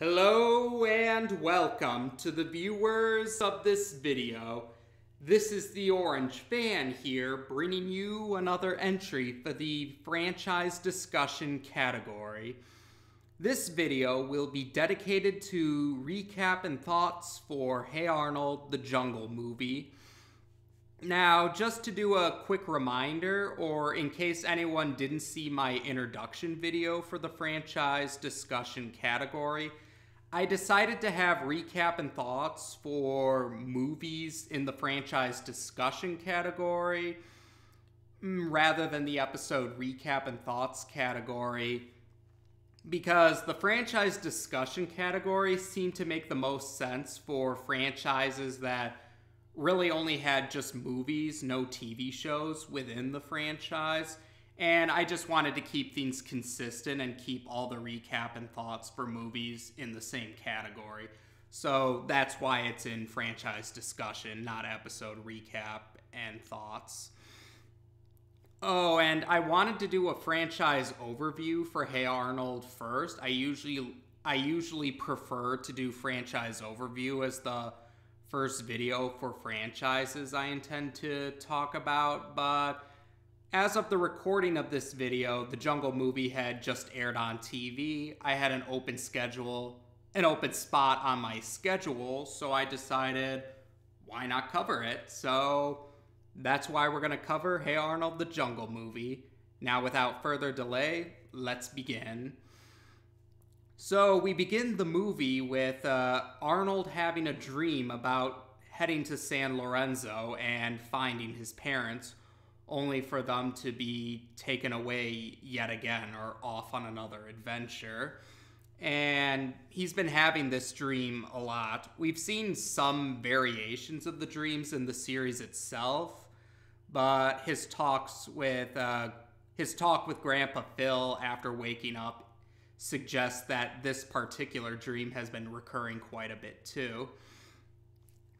Hello and welcome to the viewers of this video. This is the Orange Fan here, bringing you another entry for the franchise discussion category. This video will be dedicated to recap and thoughts for Hey Arnold, the Jungle movie. Now, just to do a quick reminder, or in case anyone didn't see my introduction video for the franchise discussion category, I decided to have recap and thoughts for movies in the franchise discussion category rather than the episode recap and thoughts category, because the franchise discussion category seemed to make the most sense for franchises that really only had just movies, no TV shows within the franchise. And I just wanted to keep things consistent and keep all the recap and thoughts for movies in the same category. So that's why it's in franchise discussion, not episode recap and thoughts. Oh, and I wanted to do a franchise overview for Hey Arnold first. I usually prefer to do franchise overview as the first video for franchises I intend to talk about, but as of the recording of this video, the Jungle movie had just aired on TV. I had an open spot on my schedule, so I decided, why not cover it? So that's why we're going to cover Hey Arnold, the Jungle movie. Now, without further delay, let's begin. So we begin the movie with Arnold having a dream about heading to San Lorenzo and finding his parents, only for them to be taken away yet again or off on another adventure. And he's been having this dream a lot. We've seen some variations of the dreams in the series itself, but his talk with Grandpa Phil after waking up suggests that this particular dream has been recurring quite a bit too.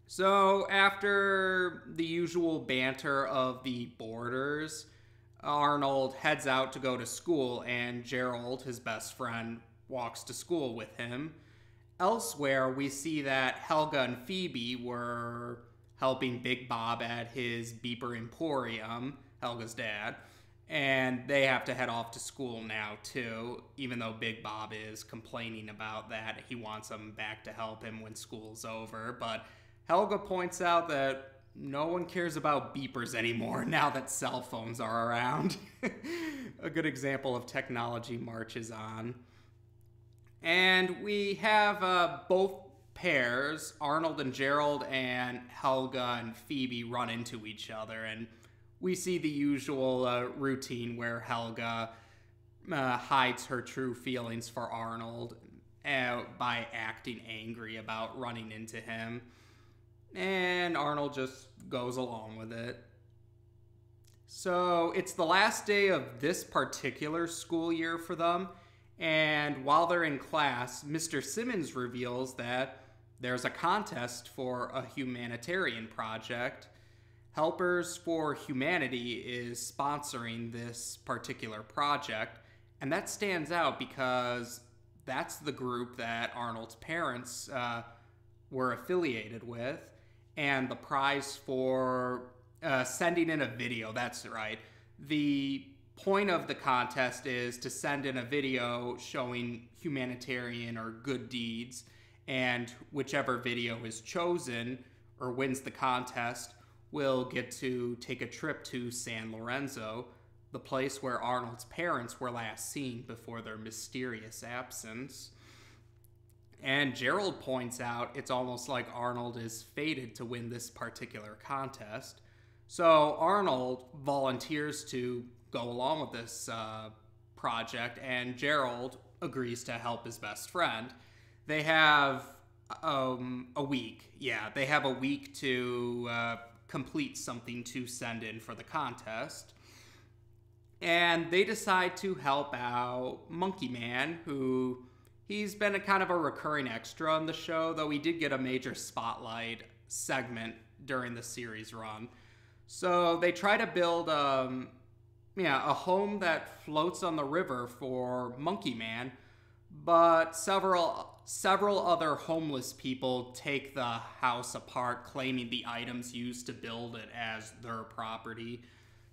So after the usual banter of the boarders, Arnold heads out to go to school, and Gerald, his best friend, walks to school with him. Elsewhere, we see that Helga and Phoebe were helping Big Bob at his Beeper Emporium, Helga's dad, and they have to head off to school now too, even though Big Bob is complaining about that. He wants them back to help him when school's over, but Helga points out that no one cares about beepers anymore now that cell phones are around. A good example of technology marches on. And we have both pairs, Arnold and Gerald and Helga and Phoebe, run into each other. And we see the usual routine where Helga hides her true feelings for Arnold by acting angry about running into him. And Arnold just goes along with it. So it's the last day of this particular school year for them, and while they're in class, Mr. Simmons reveals that there's a contest for a humanitarian project. Helpers for Humanity is sponsoring this particular project, and that stands out because that's the group that Arnold's parents were affiliated with. And the prize for sending in a video, that's right. The point of the contest is to send in a video showing humanitarian or good deeds, and whichever video is chosen or wins the contest will get to take a trip to San Lorenzo, the place where Arnold's parents were last seen before their mysterious absence. And Gerald points out it's almost like Arnold is fated to win this particular contest. So Arnold volunteers to go along with this project, and Gerald agrees to help his best friend. They have a week. Yeah, they have a week to complete something to send in for the contest. And they decide to help out Monkey Man, who he's been a kind of a recurring extra on the show, though he did get a major spotlight segment during the series run. So they try to build a home that floats on the river for Monkey Man, but several other homeless people take the house apart, claiming the items used to build it as their property.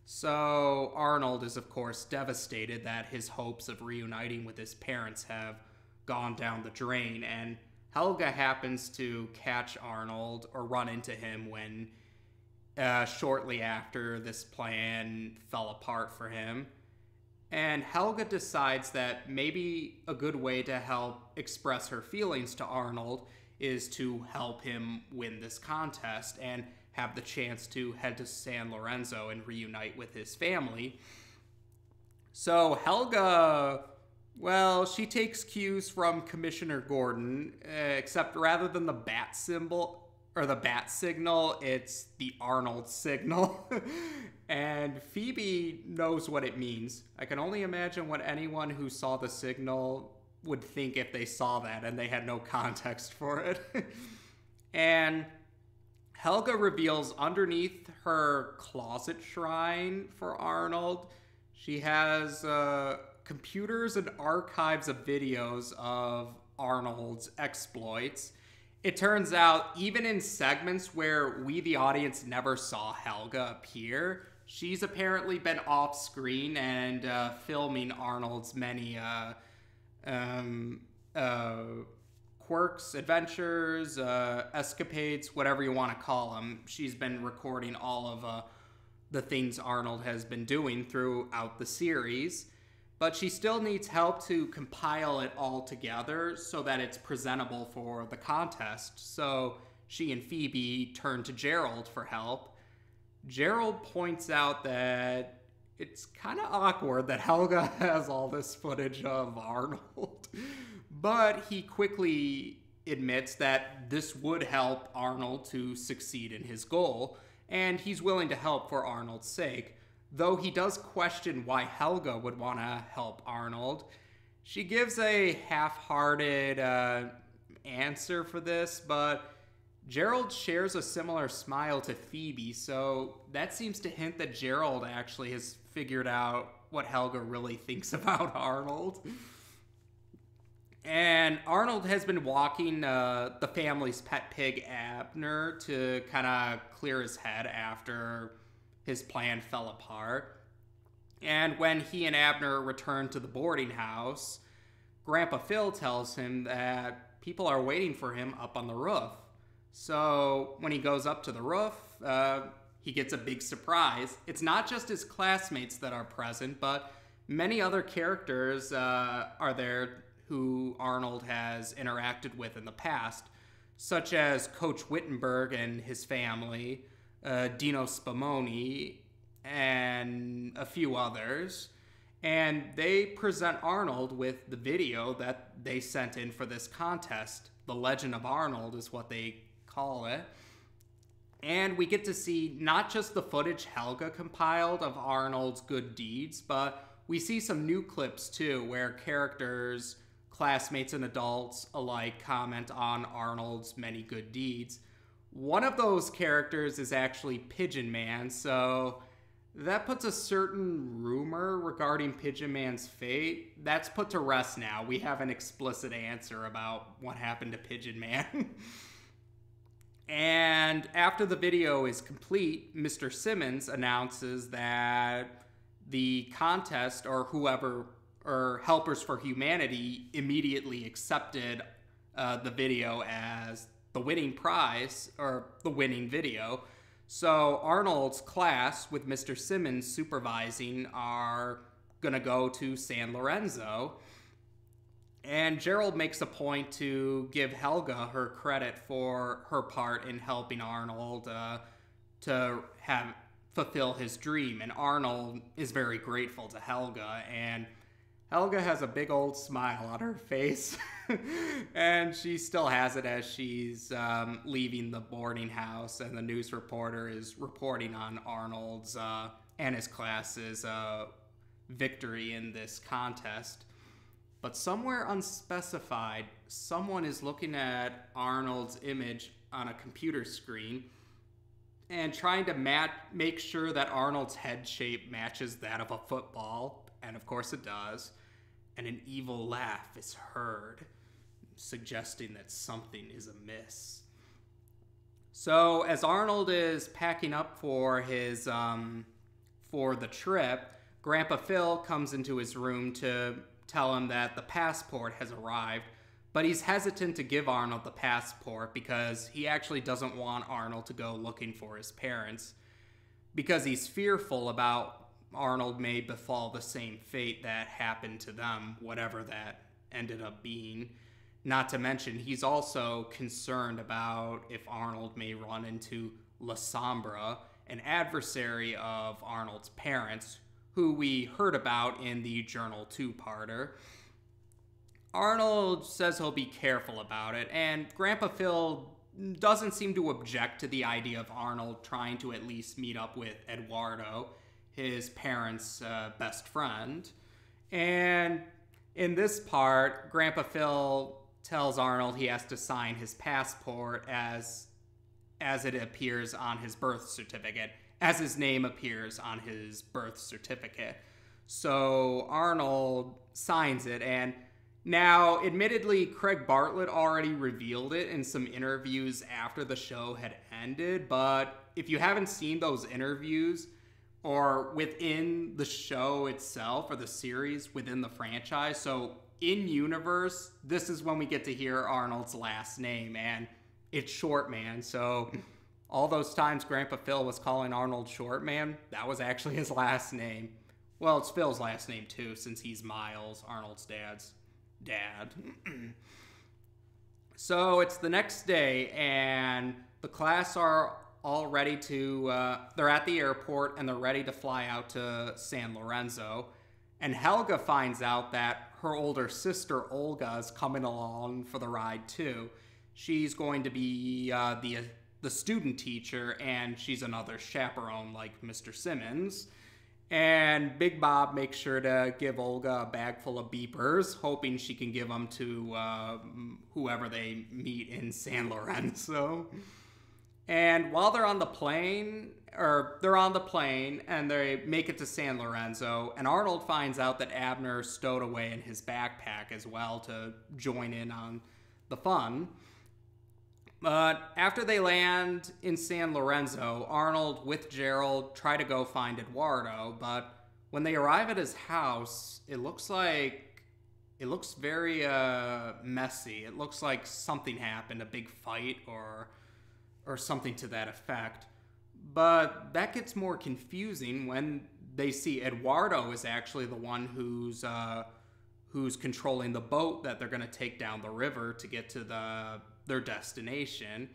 So Arnold is, of course, devastated that his hopes of reuniting with his parents have gone down the drain, and Helga happens to catch Arnold or run into him when shortly after this plan fell apart for him. And Helga decides that maybe a good way to help express her feelings to Arnold is to help him win this contest and have the chance to head to San Lorenzo and reunite with his family. So Helga, well, she takes cues from Commissioner Gordon, except rather than the bat symbol or the bat signal, it's the Arnold signal. And Phoebe knows what it means. I can only imagine what anyone who saw the signal would think if they saw that and they had no context for it. And Helga reveals underneath her closet shrine for Arnold, she has computers and archives of videos of Arnold's exploits. It turns out, even in segments where we, the audience, never saw Helga appear, she's apparently been off screen and filming Arnold's many quirks, adventures, escapades, whatever you want to call them. She's been recording all of the things Arnold has been doing throughout the series, but she still needs help to compile it all together so that it's presentable for the contest. So she and Phoebe turn to Gerald for help. Gerald points out that it's kind of awkward that Helga has all this footage of Arnold, but he quickly admits that this would help Arnold to succeed in his goal, and he's willing to help for Arnold's sake, though he does question why Helga would want to help Arnold. She gives a half-hearted answer for this, but Gerald shares a similar smile to Phoebe, so that seems to hint that Gerald actually has figured out what Helga really thinks about Arnold. And Arnold has been walking the family's pet pig, Abner, to kind of clear his head after his plan fell apart. And when he and Abner return to the boarding house, Grandpa Phil tells him that people are waiting for him up on the roof. So when he goes up to the roof, he gets a big surprise. It's not just his classmates that are present, but many other characters are there who Arnold has interacted with in the past, such as Coach Wittenberg and his family, Dino Spumoni, and a few others. And they present Arnold with the video that they sent in for this contest. The Legend of Arnold is what they call it. And we get to see not just the footage Helga compiled of Arnold's good deeds, but we see some new clips too, where characters, classmates and adults alike, comment on Arnold's many good deeds. One of those characters is actually Pigeon Man, so that puts a certain rumor regarding Pigeon Man's fate. That's put to rest now. We have an explicit answer about what happened to Pigeon Man. And after the video is complete, Mr. Simmons announces that the contest, or whoever, or Helpers for Humanity, immediately accepted the video as the winning prize, or the winning video. So Arnold's class, with Mr. Simmons supervising, are gonna go to San Lorenzo. And Gerald makes a point to give Helga her credit for her part in helping Arnold to fulfill his dream. And Arnold is very grateful to Helga, and Helga has a big old smile on her face. And she still has it as she's leaving the boarding house, and the news reporter is reporting on Arnold's and his class's victory in this contest. But somewhere unspecified, someone is looking at Arnold's image on a computer screen and trying to make sure that Arnold's head shape matches that of a football, and of course it does. and an evil laugh is heard, suggesting that something is amiss. So as Arnold is packing up for his for the trip, Grandpa Phil comes into his room to tell him that the passport has arrived, but he's hesitant to give Arnold the passport because he actually doesn't want Arnold to go looking for his parents, because he's fearful about Arnold may befall the same fate that happened to them, whatever that ended up being. Not to mention, he's also concerned about if Arnold may run into La Sombra, an adversary of Arnold's parents, who we heard about in the Journal 2-parter. Arnold says he'll be careful about it, and Grandpa Phil doesn't seem to object to the idea of Arnold trying to at least meet up with Eduardo, his parents' best friend. And in this part, Grandpa Phil tells Arnold he has to sign his passport as it appears on his birth certificate, as his name appears on his birth certificate. So Arnold signs it, and now, admittedly, Craig Bartlett already revealed it in some interviews after the show had ended, but if you haven't seen those interviews, or within the show itself, or the series within the franchise, so in universe, this is when we get to hear Arnold's last name, and it's Shortman. So all those times Grandpa Phil was calling Arnold Shortman, that was actually his last name. Well, it's Phil's last name too, since he's Miles, Arnold's dad's dad. So it's the next day, and the class are all ready to, they're at the airport, and they're ready to fly out to San Lorenzo. And Helga finds out that her older sister Olga is coming along for the ride too. She's going to be the student teacher, and she's another chaperone like Mr. Simmons. And Big Bob makes sure to give Olga a bag full of beepers, hoping she can give them to whoever they meet in San Lorenzo. And while they're on the plane, and they make it to San Lorenzo, and Arnold finds out that Abner stowed away in his backpack as well to join in on the fun. But after they land in San Lorenzo, Arnold with Gerald try to go find Eduardo, but when they arrive at his house, it looks very messy. It looks like something happened, a big fight or something to that effect. But that gets more confusing when they see Eduardo is actually the one who's controlling the boat that they're going to take down the river to get to their destination.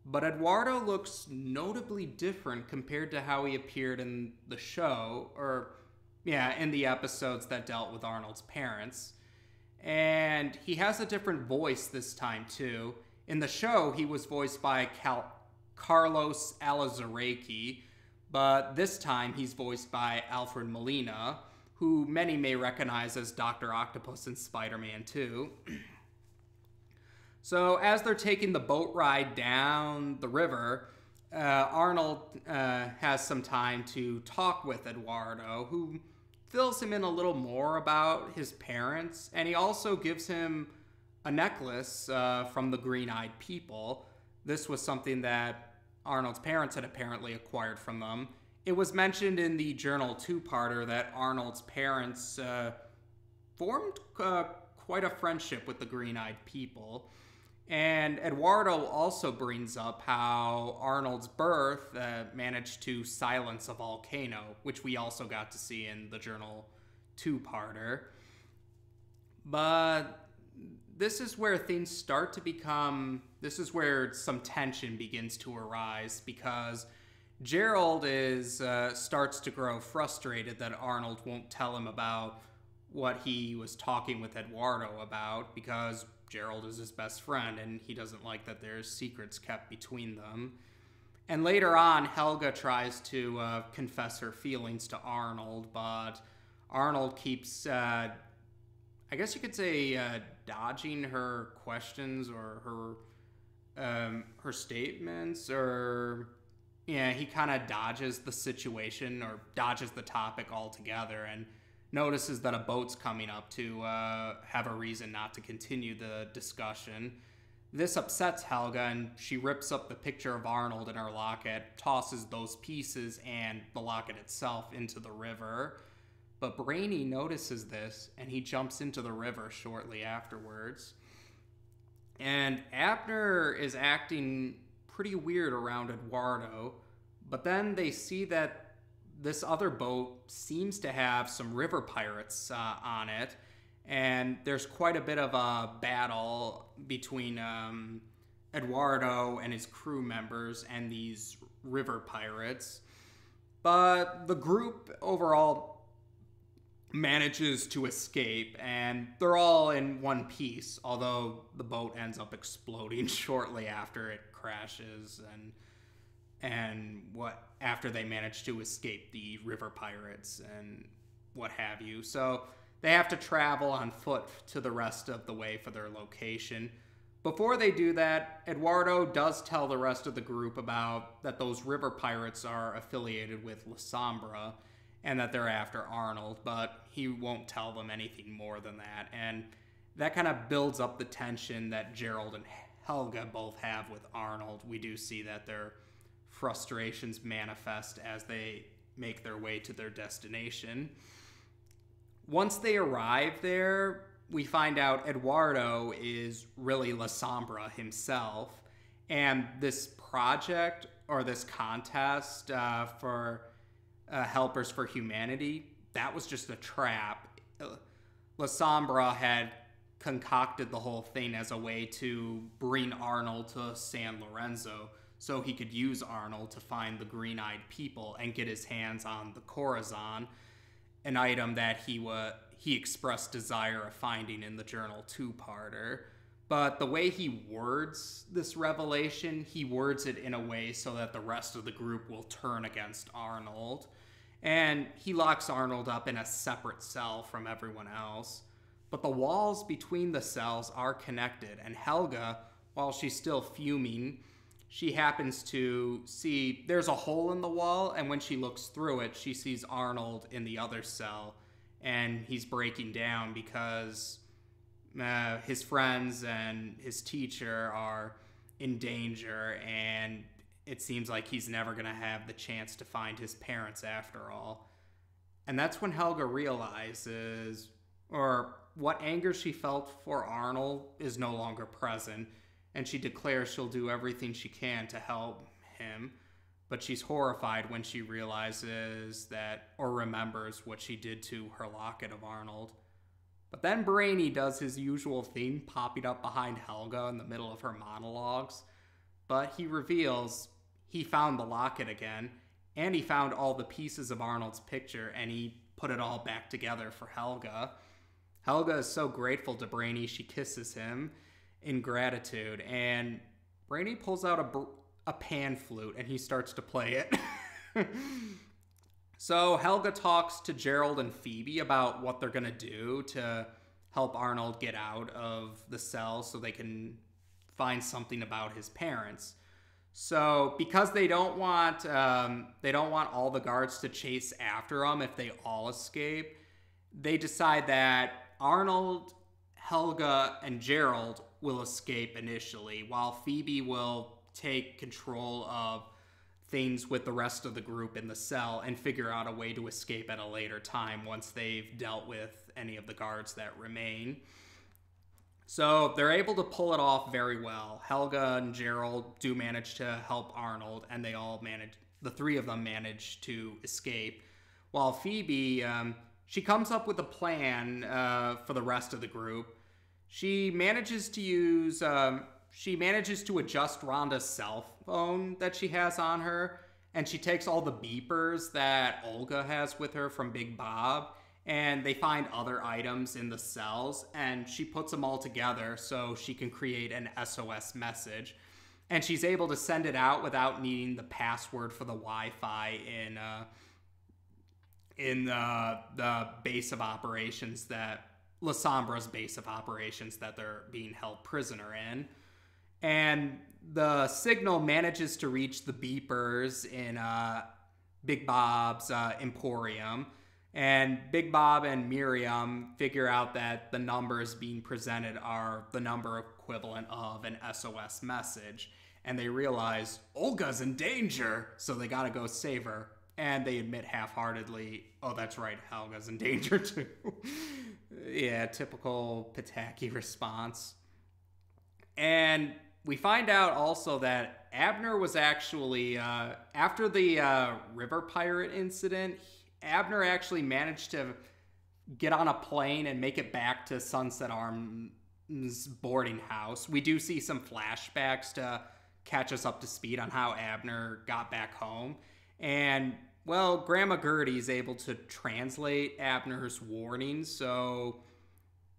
But Eduardo looks notably different compared to how he appeared in the show, in the episodes that dealt with Arnold's parents. And he has a different voice this time too. In the show, he was voiced by Carlos Alazaraki, but this time he's voiced by Alfred Molina, who many may recognize as Dr. Octopus in Spider-Man 2. So as they're taking the boat ride down the river, Arnold has some time to talk with Eduardo, who fills him in a little more about his parents, and he also gives him a necklace from the Green-Eyed People. This was something that Arnold's parents had apparently acquired from them. It was mentioned in the Journal 2-parter that Arnold's parents formed quite a friendship with the Green-Eyed People. And Eduardo also brings up how Arnold's birth managed to silence a volcano, which we also got to see in the Journal 2-parter. But this is where things start to become... This is where some tension begins to arise, because Gerald starts to grow frustrated that Arnold won't tell him about what he was talking with Eduardo about, because Gerald is his best friend, and he doesn't like that there's secrets kept between them. And later on, Helga tries to confess her feelings to Arnold, but Arnold keeps, I guess you could say, dodging her questions or her statements, or he kind of dodges the situation or dodges the topic altogether, and notices that a boat's coming up to have a reason not to continue the discussion. This upsets Helga, and she rips up the picture of Arnold in her locket, tosses those pieces and the locket itself into the river. But Brainy notices this, and he jumps into the river shortly afterwards. And Abner is acting pretty weird around Eduardo, but then they see that this other boat seems to have some river pirates on it, and there's quite a bit of a battle between Eduardo and his crew members and these river pirates. But the group overall manages to escape, and they're all in one piece, although the boat ends up exploding shortly after it crashes and after they manage to escape the river pirates and what have you. So they have to travel on foot to the rest of the way for their location. Before they do that, Eduardo does tell the rest of the group about that those river pirates are affiliated with La Sombra and that they're after Arnold, but he won't tell them anything more than that. And that kind of builds up the tension that Gerald and Helga both have with Arnold. We do see that their frustrations manifest as they make their way to their destination. Once they arrive there, we find out Eduardo is really La Sombra himself, and this project, or this contest for Helpers for Humanity, that was just a trap. La Sombra had concocted the whole thing as a way to bring Arnold to San Lorenzo so he could use Arnold to find the green-eyed people and get his hands on the Corazon, an item that he expressed desire of finding in the journal two-parter. But the way he words this revelation, he words it in a way so that the rest of the group will turn against Arnold. And he locks Arnold up in a separate cell from everyone else. But the walls between the cells are connected, and Helga, while she's still fuming, she happens to see there's a hole in the wall, and when she looks through it, she sees Arnold in the other cell, and he's breaking down because his friends and his teacher are in danger, and it seems like he's never going to have the chance to find his parents after all. And that's when Helga realizes, or what anger she felt for Arnold is no longer present, and she declares she'll do everything she can to help him, but she's horrified when she realizes that, or remembers what she did to her locket of Arnold. But then Brainy does his usual thing, popping up behind Helga in the middle of her monologues, but he reveals he found the locket again, and he found all the pieces of Arnold's picture, and he put it all back together for Helga. Helga is so grateful to Brainy, she kisses him in gratitude, and Brainy pulls out a pan flute and he starts to play it. So Helga talks to Gerald and Phoebe about what they're gonna do to help Arnold get out of the cell so they can find something about his parents. So because they don't want all the guards to chase after them if they all escape, they decide that Arnold, Helga, and Gerald will escape initially, while Phoebe will take control of things with the rest of the group in the cell and figure out a way to escape at a later time once they've dealt with any of the guards that remain. So they're able to pull it off very well. Helga and Gerald do manage to help Arnold, and the three of them manage to escape, while Phoebe, she comes up with a plan for the rest of the group. She manages to adjust Rhonda's cell phone that she has on her, and she takes all the beepers that Olga has with her from Big Bob, and they find other items in the cells, and she puts them all together so she can create an SOS message. And she's able to send it out without needing the password for the Wi-Fi in the base of operations that La Sombra's base of operations that they're being held prisoner in. And the signal manages to reach the beepers in Big Bob's Emporium. And Big Bob and Miriam figure out that the numbers being presented are the number equivalent of an SOS message. And they realize Olga's in danger, so they gotta go save her. And they admit half-heartedly, oh, that's right, Helga's in danger too. Yeah, typical Pataki response. And we find out also that Abner was actually, after the river pirate incident, Abner actually managed to get on a plane and make it back to Sunset Arms boarding house. We do see some flashbacks to catch us up to speed on how Abner got back home. And, well, Grandma Gertie's able to translate Abner's warnings, so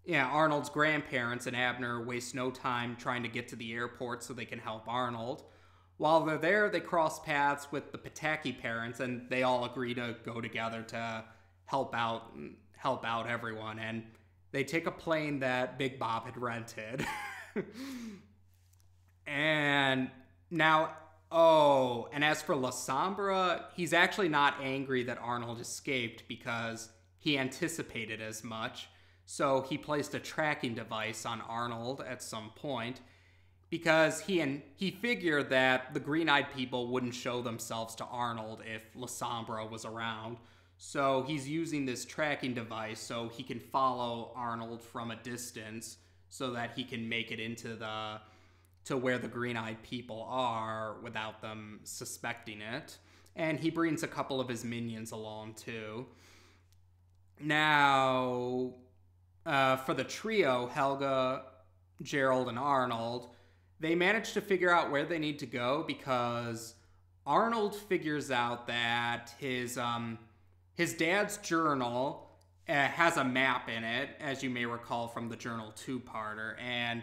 yeah, Arnold's grandparents and Abner waste no time trying to get to the airport so they can help Arnold. While they're there, they cross paths with the Pataki parents, and they all agree to go together to help out everyone. And they take a plane that Big Bob had rented. And now, and as for La Sombra, he's actually not angry that Arnold escaped because he anticipated as much. So he placed a tracking device on Arnold at some point because he figured that the green-eyed people wouldn't show themselves to Arnold if La Sombra was around. So he's using this tracking device so he can follow Arnold from a distance so that he can make it into to where the green-eyed people are without them suspecting it. And he brings a couple of his minions along too. Now, for the trio, Helga, Gerald, and Arnold, they manage to figure out where they need to go because Arnold figures out that his dad's journal has a map in it, as you may recall from the Journal 2-parter. And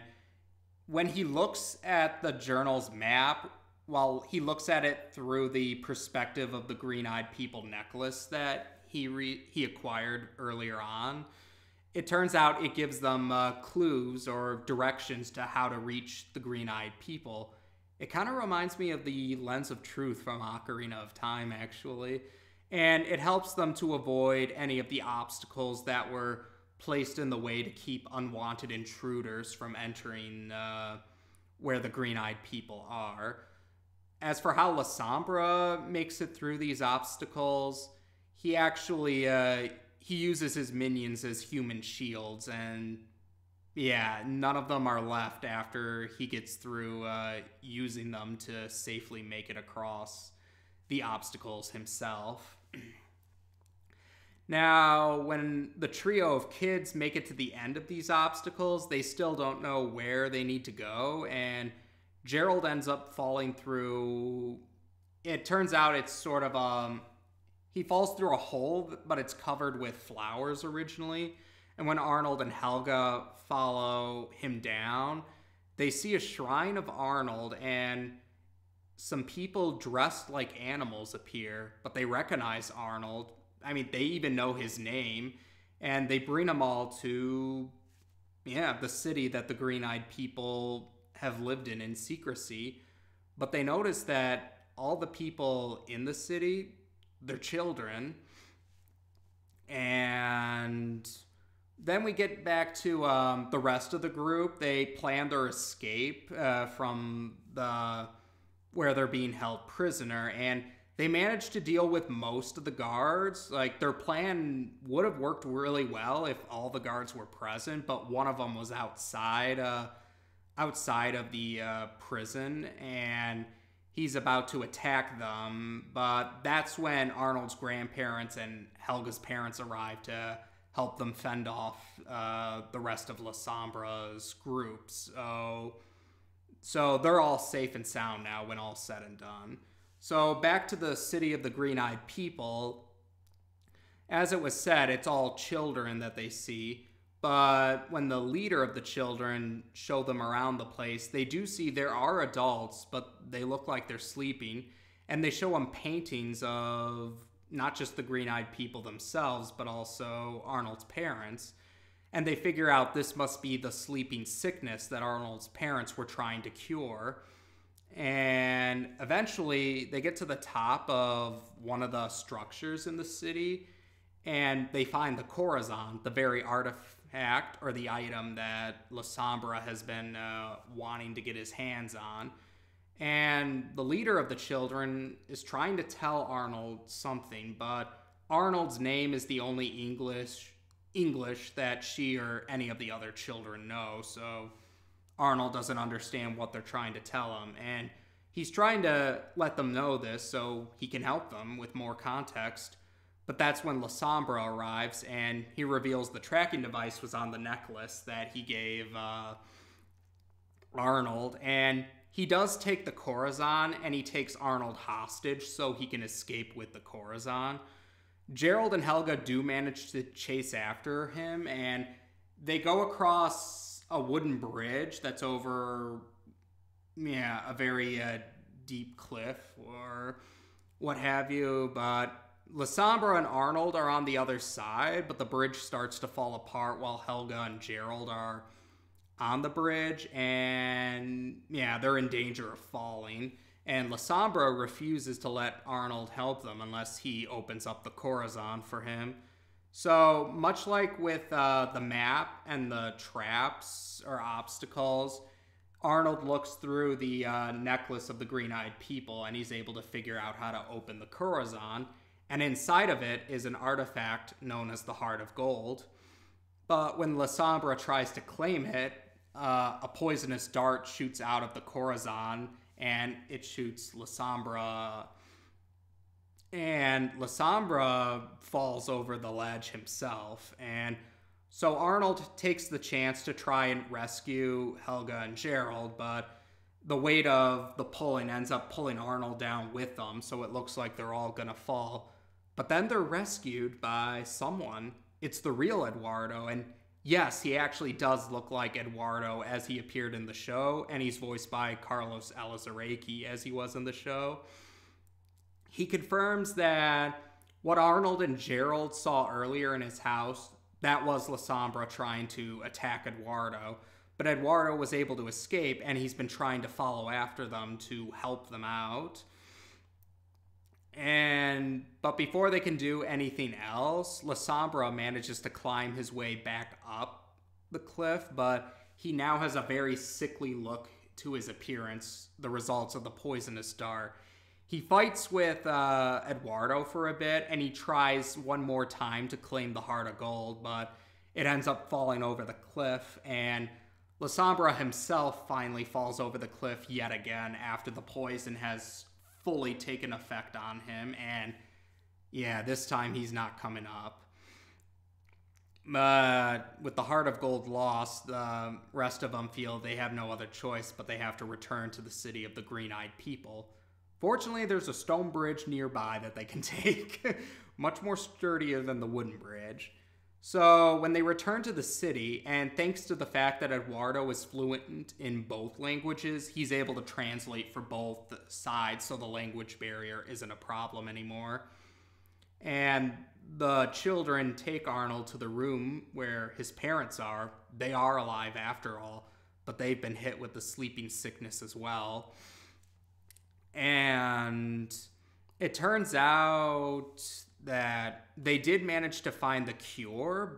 when he looks at the journal's map, while he looks at it through the perspective of the green-eyed people necklace that he acquired earlier on, it turns out it gives them clues or directions to how to reach the green-eyed people. It kind of reminds me of the Lens of Truth from Ocarina of Time, actually. And it helps them to avoid any of the obstacles that were placed in the way to keep unwanted intruders from entering where the green-eyed people are. As for how La Sombra makes it through these obstacles, he actually he uses his minions as human shields, and yeah, none of them are left after he gets through using them to safely make it across the obstacles himself. Now, when the trio of kids make it to the end of these obstacles, they still don't know where they need to go, and Gerald ends up falling through. It turns out it's sort of he falls through a hole, but it's covered with flowers originally. And when Arnold and Helga follow him down, they see a shrine of Arnold, and some people dressed like animals appear, but they recognize Arnold. I mean, they even know his name, and they bring them all to, the city that the green-eyed people have lived in secrecy. But they notice that all the people in the city, they're children. And then we get back to the rest of the group. They plan their escape from where they're being held prisoner, and they managed to deal with most of the guards. Like, their plan would have worked really well if all the guards were present, but one of them was outside of the prison, and he's about to attack them. But that's when Arnold's grandparents and Helga's parents arrive to help them fend off the rest of La Sombra's groups. So they're all safe and sound now when all's said and done. So back to the city of the green-eyed people. As it was said, it's all children that they see. But when the leader of the children show them around the place, they do see there are adults, but they look like they're sleeping. And they show them paintings of not just the green-eyed people themselves, but also Arnold's parents. And they figure out this must be the sleeping sickness that Arnold's parents were trying to cure. And eventually they get to the top of one of the structures in the city, and they find the Corazon, the very artifact or the item that La Sombra has been wanting to get his hands on. And the leader of the children is trying to tell Arnold something, but Arnold's name is the only English that she or any of the other children know, so Arnold doesn't understand what they're trying to tell him, and he's trying to let them know this so he can help them with more context. But that's when La Sombra arrives, and he reveals the tracking device was on the necklace that he gave Arnold, and he does take the Corazon, and he takes Arnold hostage so he can escape with the Corazon. Gerald and Helga do manage to chase after him, and they go across a wooden bridge that's over, a very deep cliff or what have you. But La Sombra and Arnold are on the other side, but the bridge starts to fall apart while Helga and Gerald are on the bridge, and they're in danger of falling. And La Sombra refuses to let Arnold help them unless he opens up the Corazon for him. So, much like with the map and the traps or obstacles, Arnold looks through the necklace of the green-eyed people, and he's able to figure out how to open the Corazon. And inside of it is an artifact known as the Heart of Gold. But when La Sombra tries to claim it, a poisonous dart shoots out of the Corazon, and it shoots La Sombra. And La Sombra falls over the ledge himself. And so Arnold takes the chance to try and rescue Helga and Gerald, but the weight of the pulling ends up pulling Arnold down with them, so it looks like they're all gonna fall. But then they're rescued by someone. It's the real Eduardo, and yes, he actually does look like Eduardo as he appeared in the show, and he's voiced by Carlos Elizarraqui as he was in the show. He confirms that what Arnold and Gerald saw earlier in his house, that was La Sombra trying to attack Eduardo. But Eduardo was able to escape, and he's been trying to follow after them to help them out. But before they can do anything else, La Sombra manages to climb his way back up the cliff, but he now has a very sickly look to his appearance, the results of the poisonous dart. He fights with Eduardo for a bit, and he tries one more time to claim the Heart of Gold, but it ends up falling over the cliff, and La Sombra himself finally falls over the cliff yet again after the poison has fully taken effect on him, and this time he's not coming up. But with the Heart of Gold lost, the rest of them feel they have no other choice, but they have to return to the city of the green-eyed people. Fortunately, there's a stone bridge nearby that they can take, much more sturdier than the wooden bridge. So when they return to the city, and thanks to the fact that Eduardo is fluent in both languages, he's able to translate for both sides, so the language barrier isn't a problem anymore. And the children take Arnold to the room where his parents are. They are alive after all, but they've been hit with the sleeping sickness as well. And it turns out that they did manage to find the cure,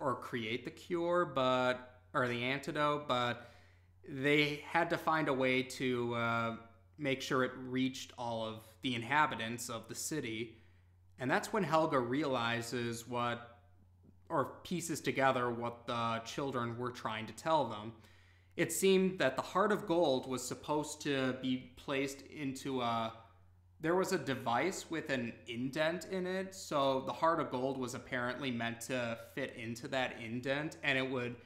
or create the cure, or the antidote, but they had to find a way to make sure it reached all of the inhabitants of the city. And that's when Helga realizes pieces together what the children were trying to tell them. It seemed that the Heart of Gold was supposed to be placed into there was a device with an indent in it, so the Heart of Gold was apparently meant to fit into that indent, and it would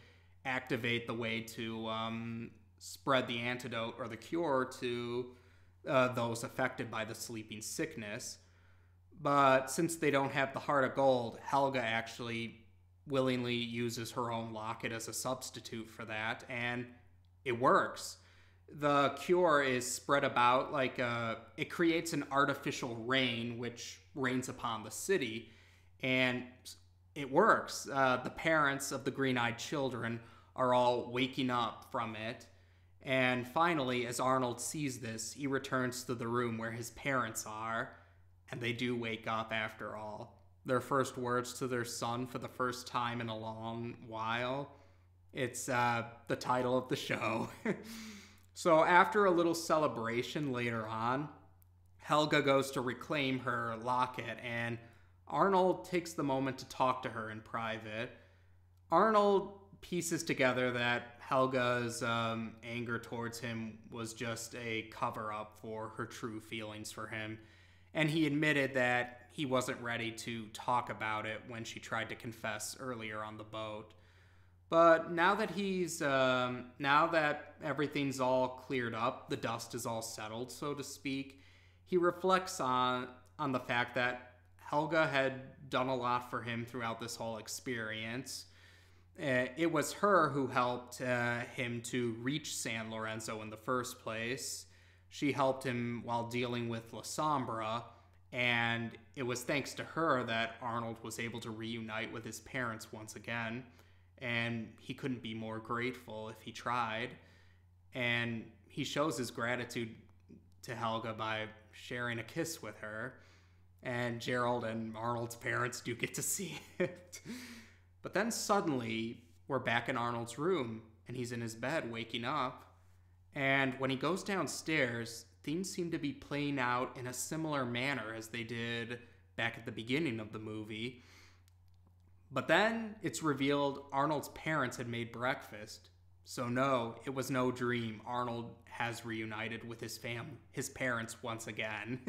activate the way to spread the antidote or the cure to those affected by the sleeping sickness. But since they don't have the Heart of Gold, Helga actually willingly uses her own locket as a substitute for that, and it works. The cure is spread about it creates an artificial rain which rains upon the city, and it works. The parents of the green-eyed children are all waking up from it, and finally, as Arnold sees this, he returns to the room where his parents are, and they do wake up after all. their first words to their son for the first time in a long while. It's the title of the show. So after a little celebration later on, Helga goes to reclaim her locket, and Arnold takes the moment to talk to her in private. Arnold pieces together that Helga's anger towards him was just a cover-up for her true feelings for him, and he admitted that he wasn't ready to talk about it when she tried to confess earlier on the boat. But now that everything's all cleared up, the dust is all settled, so to speak, he reflects on the fact that Helga had done a lot for him throughout this whole experience. It was her who helped him to reach San Lorenzo in the first place. She helped him while dealing with La Sombra, and it was thanks to her that Arnold was able to reunite with his parents once again. And he couldn't be more grateful if he tried. And he shows his gratitude to Helga by sharing a kiss with her. And Gerald and Arnold's parents do get to see it. But then suddenly, we're back in Arnold's room, and he's in his bed waking up. And when he goes downstairs, things seem to be playing out in a similar manner as they did back at the beginning of the movie. But then it's revealed Arnold's parents had made breakfast. So no, it was no dream. Arnold has reunited with his parents once again.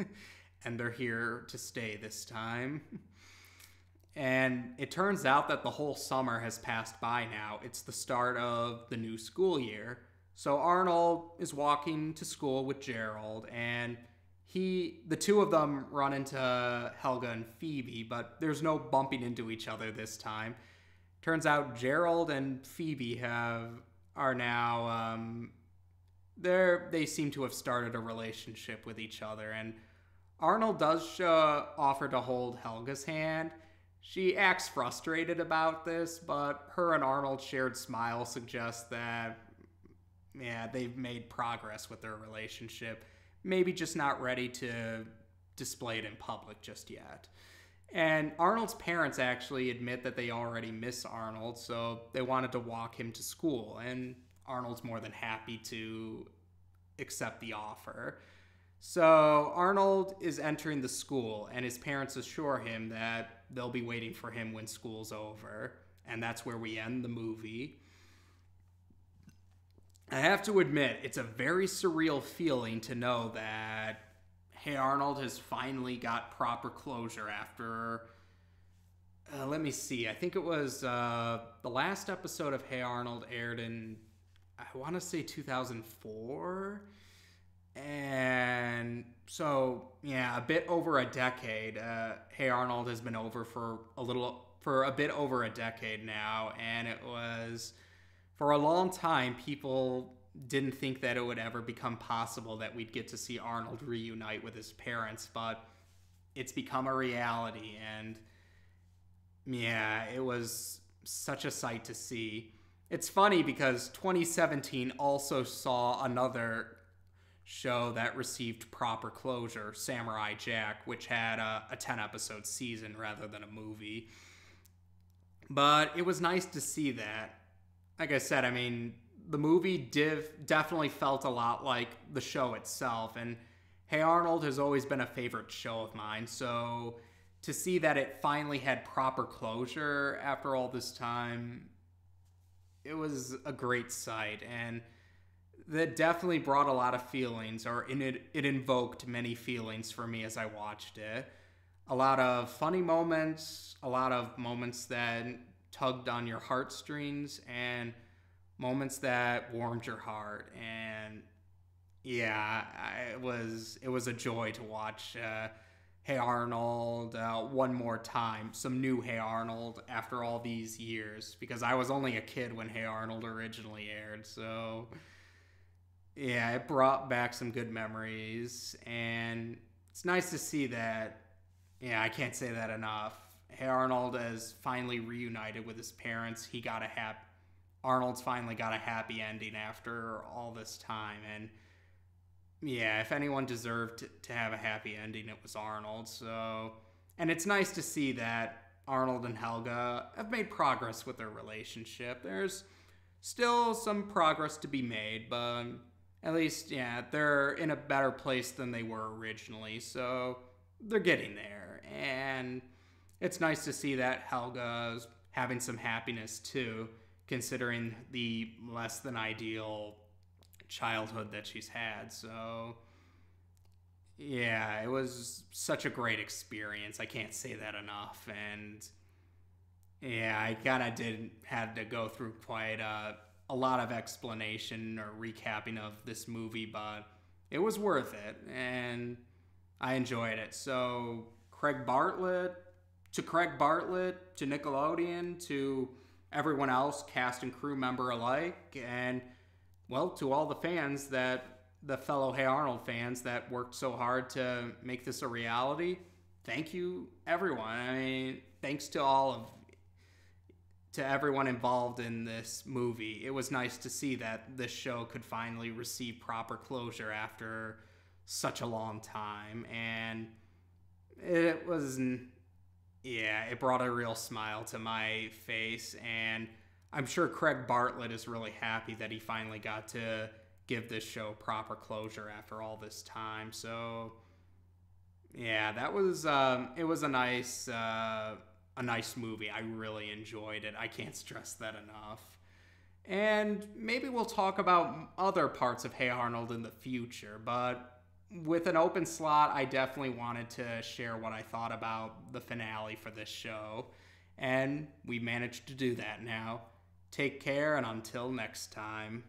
And they're here to stay this time. And it turns out that the whole summer has passed by now. It's the start of the new school year. So Arnold is walking to school with Gerald, and the two of them run into Helga and Phoebe, but there's no bumping into each other this time. Turns out Gerald and Phoebe are now they seem to have started a relationship with each other, and Arnold does offer to hold Helga's hand. She acts frustrated about this, but her and Arnold's shared smile suggests that they've made progress with their relationship. Maybe just not ready to display it in public just yet. And Arnold's parents actually admit that they already miss Arnold, so they wanted to walk him to school, and Arnold's more than happy to accept the offer. So Arnold is entering the school, and his parents assure him that they'll be waiting for him when school's over, and that's where we end the movie. I have to admit, it's a very surreal feeling to know that Hey Arnold has finally got proper closure after, let me see, I think it was the last episode of Hey Arnold aired in, I want to say 2004, and so, a bit over a decade. Hey Arnold has been over for a bit over a decade now, and it was... For a long time, people didn't think that it would ever become possible that we'd get to see Arnold reunite with his parents, but it's become a reality, and it was such a sight to see. It's funny because 2017 also saw another show that received proper closure, Samurai Jack, which had a 10-episode season rather than a movie. But it was nice to see that. Like I said, I mean, the movie definitely felt a lot like the show itself, and Hey Arnold has always been a favorite show of mine, so to see that it finally had proper closure after all this time, it was a great sight, and that definitely brought a lot of feelings, or it invoked many feelings for me as I watched it. A lot of funny moments, a lot of moments that tugged on your heartstrings, and moments that warmed your heart. And it was a joy to watch Hey Arnold one more time, some new Hey Arnold after all these years, because I was only a kid when Hey Arnold originally aired. So it brought back some good memories, and it's nice to see that. I can't say that enough. Hey Arnold has finally reunited with his parents. Arnold's finally got a happy ending after all this time. And if anyone deserved to have a happy ending, it was Arnold. So And it's nice to see that Arnold and Helga have made progress with their relationship. There's still some progress to be made, but at least, yeah, they're in a better place than they were originally, so they're getting there. And it's nice to see that Helga's having some happiness too, considering the less than ideal childhood that she's had. So, yeah, it was such a great experience. I can't say that enough. And yeah, I kind of did had to go through quite a lot of explanation or recapping of this movie, but it was worth it, and I enjoyed it. So Craig Bartlett, to Nickelodeon, to everyone else, cast and crew member alike, and well, to all the fans the fellow Hey Arnold fans that worked so hard to make this a reality. Thank you, everyone. I mean, thanks to everyone involved in this movie. It was nice to see that this show could finally receive proper closure after such a long time. And it was, yeah, it brought a real smile to my face. And I'm sure Craig Bartlett is really happy that he finally got to give this show proper closure after all this time. So, yeah, that was, it was a nice movie. I really enjoyed it. I can't stress that enough. And maybe we'll talk about other parts of Hey Arnold in the future, but with an open slot, I definitely wanted to share what I thought about the finale for this show, and we managed to do that now. Take care, and until next time.